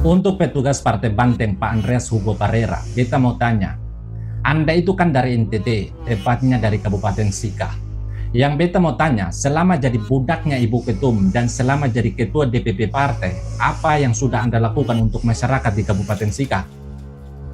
Untuk petugas Partai Banteng Pak Andreas Hugo Parera, kita mau tanya, Anda itu kan dari NTT, tepatnya dari Kabupaten Sika. Yang beta mau tanya, selama jadi budaknya Ibu Ketum dan selama jadi Ketua DPP Partai, apa yang sudah Anda lakukan untuk masyarakat di Kabupaten Sika?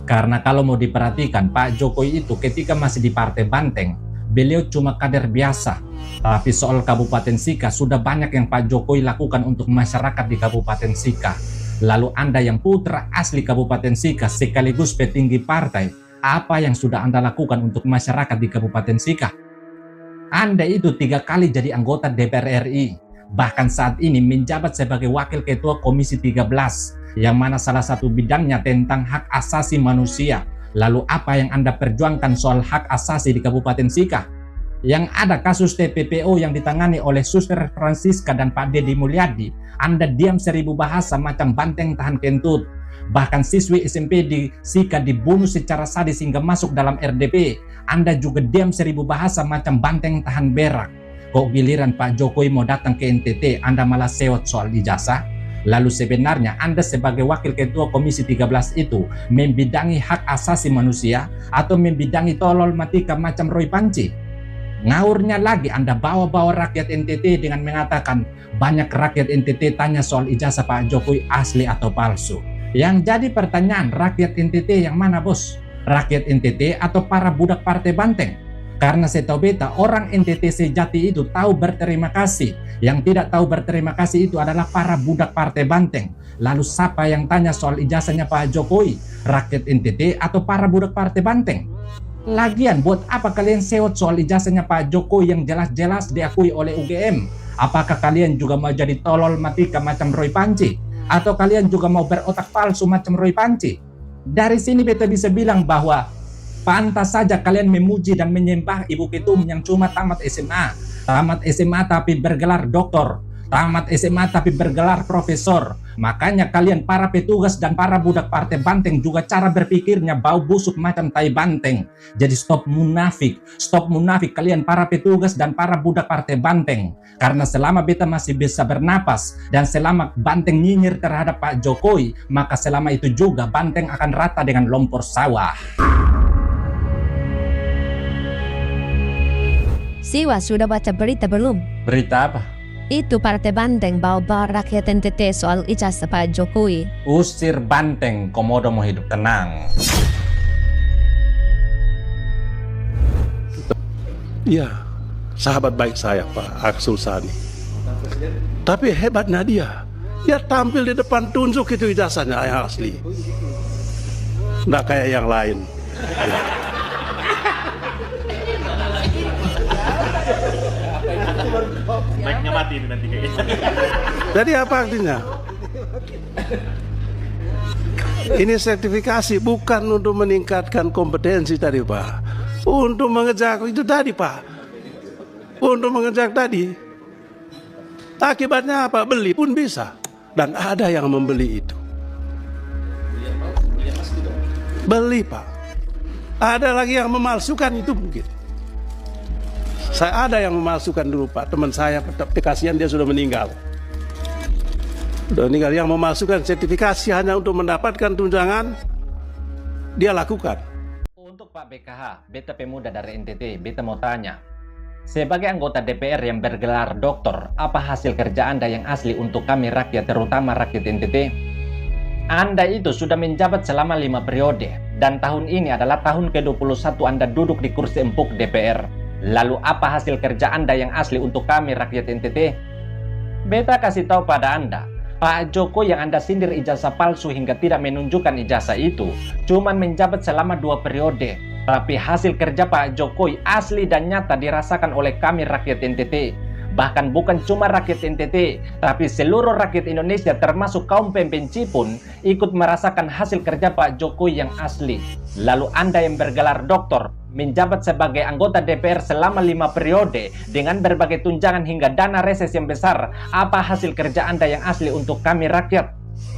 Karena kalau mau diperhatikan, Pak Jokowi itu ketika masih di Partai Banteng, beliau cuma kader biasa. Tapi soal Kabupaten Sika, sudah banyak yang Pak Jokowi lakukan untuk masyarakat di Kabupaten Sika. Lalu Anda yang putra asli Kabupaten Sika sekaligus petinggi partai, apa yang sudah Anda lakukan untuk masyarakat di Kabupaten Sika? Anda itu 3 kali jadi anggota DPR RI, bahkan saat ini menjabat sebagai Wakil Ketua Komisi 13, yang mana salah satu bidangnya tentang hak asasi manusia. Lalu apa yang Anda perjuangkan soal hak asasi di Kabupaten Sika? Yang ada kasus TPPO yang ditangani oleh Suster Francisca dan Pak Deddy Mulyadi, Anda diam 1000 bahasa macam banteng tahan kentut. Bahkan siswi SMP di Sika dibunuh secara sadis hingga masuk dalam RDP, Anda juga diam 1000 bahasa macam banteng tahan berak. Kok giliran Pak Jokowi mau datang ke NTT, Anda malah sewot soal ijazah? Lalu sebenarnya Anda sebagai Wakil Ketua Komisi 13 itu membidangi hak asasi manusia atau membidangi tolol matika macam Roy Panci? Ngaurnya lagi Anda bawa-bawa rakyat NTT dengan mengatakan banyak rakyat NTT tanya soal ijazah Pak Jokowi asli atau palsu. Yang jadi pertanyaan, rakyat NTT yang mana bos? Rakyat NTT atau para budak Partai Banteng? Karena saya tahu beta, orang NTT sejati itu tahu berterima kasih. Yang tidak tahu berterima kasih itu adalah para budak Partai Banteng. Lalu siapa yang tanya soal ijazahnya Pak Jokowi? Rakyat NTT atau para budak Partai Banteng? Lagian buat apa kalian sewot soal ijazahnya Pak Jokowi yang jelas-jelas diakui oleh UGM? Apakah kalian juga mau jadi tolol matika macam Roy Panci? Atau kalian juga mau berotak palsu macam Roy Panci? Dari sini beta bisa bilang bahwa pantas saja kalian memuji dan menyembah Ibu Ketum yang cuma tamat SMA. Tamat SMA tapi bergelar doktor. Tamat SMA tapi bergelar profesor. Makanya kalian para petugas dan para budak Partai Banteng juga cara berpikirnya bau busuk macam tai banteng. Jadi stop munafik kalian para petugas dan para budak Partai Banteng. Karena selama beta masih bisa bernapas dan selama Banteng nyinyir terhadap Pak Jokowi, maka selama itu juga Banteng akan rata dengan lompor sawah. Siwa sudah baca berita belum? Berita apa? Itu Partai Banteng bawa-bawa rakyat NTT soal ijazah Pak Jokowi. Usir Banteng, komodo mau hidup tenang. Iya, sahabat baik saya Pak Arsul Sani. Tapi hebatnya dia tampil di depan tunjuk itu ijazahnya yang asli. Nggak kayak yang lain. Baiknya mati ini nanti kayaknya. Jadi apa artinya? Ini sertifikasi bukan untuk meningkatkan kompetensi tadi Pak. Untuk mengejar itu tadi Pak. Untuk mengejar tadi. Akibatnya apa? Beli pun bisa. Dan ada yang membeli itu. Beli Pak. Ada lagi yang memalsukan itu mungkin. Saya ada yang memalsukan dulu Pak, teman saya, tapi kasihan dia sudah meninggal. Sudah meninggal, yang memalsukan sertifikasi hanya untuk mendapatkan tunjangan, dia lakukan. Untuk Pak BKH, beta pemuda dari NTT, beta mau tanya. Sebagai anggota DPR yang bergelar doktor, apa hasil kerja Anda yang asli untuk kami rakyat, terutama rakyat NTT? Anda itu sudah menjabat selama 5 periode, dan tahun ini adalah tahun ke-21 Anda duduk di kursi empuk DPR. Lalu apa hasil kerja Anda yang asli untuk kami rakyat NTT? Beta kasih tahu pada Anda, Pak Jokowi yang Anda sindir ijazah palsu hingga tidak menunjukkan ijazah itu, cuman menjabat selama 2 periode. Tapi hasil kerja Pak Jokowi asli dan nyata dirasakan oleh kami rakyat NTT. Bahkan bukan cuma rakyat NTT, tapi seluruh rakyat Indonesia termasuk kaum pembenci pun ikut merasakan hasil kerja Pak Jokowi yang asli. Lalu Anda yang bergelar doktor, menjabat sebagai anggota DPR selama 5 periode dengan berbagai tunjangan hingga dana reses yang besar, apa hasil kerja Anda yang asli untuk kami rakyat?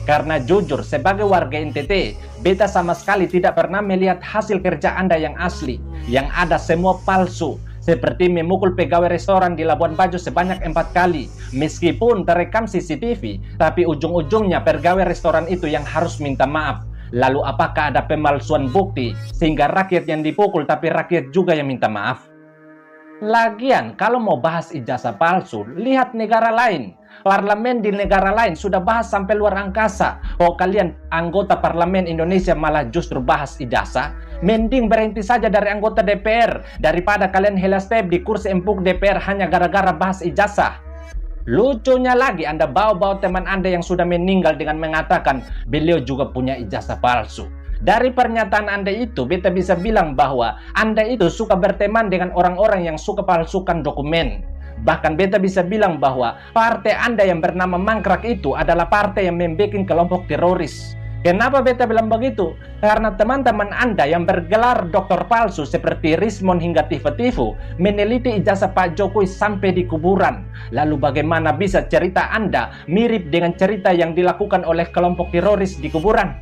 Karena jujur, sebagai warga NTT, beta sama sekali tidak pernah melihat hasil kerja Anda yang asli. Yang ada semua palsu. seperti memukul pegawai restoran di Labuan Bajo sebanyak 4 kali. Meskipun terekam CCTV, tapi ujung-ujungnya pegawai restoran itu yang harus minta maaf. Lalu apakah ada pemalsuan bukti sehingga rakyat yang dipukul tapi rakyat juga yang minta maaf? Lagian kalau mau bahas ijazah palsu, lihat negara lain. Parlemen di negara lain sudah bahas sampai luar angkasa. Oh, kalian anggota parlemen Indonesia malah justru bahas ijazah? Mending berhenti saja dari anggota DPR daripada kalian hela step di kursi empuk DPR hanya gara-gara bahas ijazah. Lucunya lagi, Anda bawa-bawa teman Anda yang sudah meninggal dengan mengatakan beliau juga punya ijazah palsu. Dari pernyataan Anda itu, beta bisa bilang bahwa Anda itu suka berteman dengan orang-orang yang suka palsukan dokumen. Bahkan beta bisa bilang bahwa partai Anda yang bernama Mangkrak itu adalah partai yang membuat kelompok teroris. Kenapa beta bilang begitu? Karena teman-teman Anda yang bergelar doktor palsu seperti Rismon hingga Tifu-Tifu meneliti ijazah Pak Jokowi sampai di kuburan. Lalu bagaimana bisa cerita Anda mirip dengan cerita yang dilakukan oleh kelompok teroris di kuburan?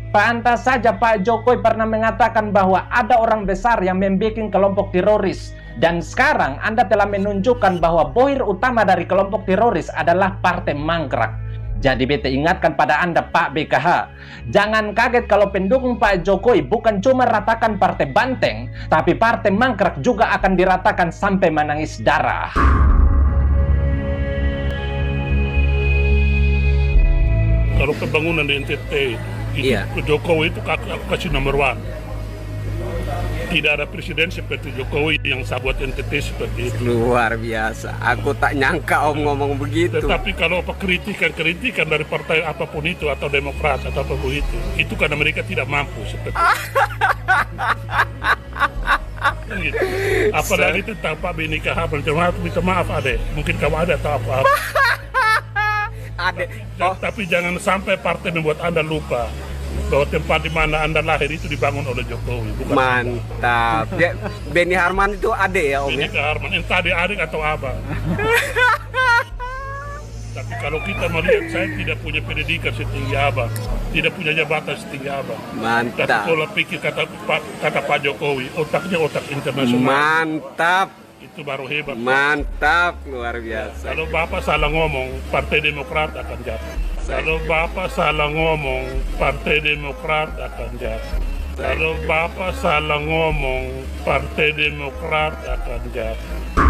Pantas saja Pak Jokowi pernah mengatakan bahwa ada orang besar yang membuat kelompok teroris. Dan sekarang Anda telah menunjukkan bahwa bohir utama dari kelompok teroris adalah Partai Mangkrak. Jadi beta ingatkan pada Anda Pak BKH, jangan kaget kalau pendukung Pak Jokowi bukan cuma ratakan Partai Banteng, tapi Partai Mangkrak juga akan diratakan sampai menangis darah. Kalau pembangunan di NTT, itu Jokowi itu kasih nomor 1. Tidak ada presiden seperti Jokowi yang sahabat NTT seperti itu. Luar biasa. Aku tak nyangka Om ngomong begitu. Tetapi kalau kritikan dari partai apapun itu atau Demokrat atau apapun itu karena mereka tidak mampu seperti itu. Gitu. Apalagi tentang Pak Beni Kahab, minta maaf Ade. Mungkin kamu ada atau apa-apa. Ade. Tapi jangan sampai partai membuat Anda lupa bahwa tempat di mana Anda lahir itu dibangun oleh Jokowi. Bukan mantap. Beni Harman itu ade ya Om Beni ya? Harman, entah adik atau abang. Tapi kalau kita melihat, saya tidak punya pendidikan setinggi abang, tidak punya jabatan setinggi abang. Mantap. Tapi kalau pikir kata Pak Jokowi, otaknya otak internasional. Mantap. Itu baru hebat. Mantap, luar biasa. Kalau Bapak salah ngomong, Partai Demokrat akan jatuh. Kalau Bapak salah ngomong, Partai Demokrat akan jatuh. Kalau Bapak salah ngomong, Partai Demokrat akan jatuh.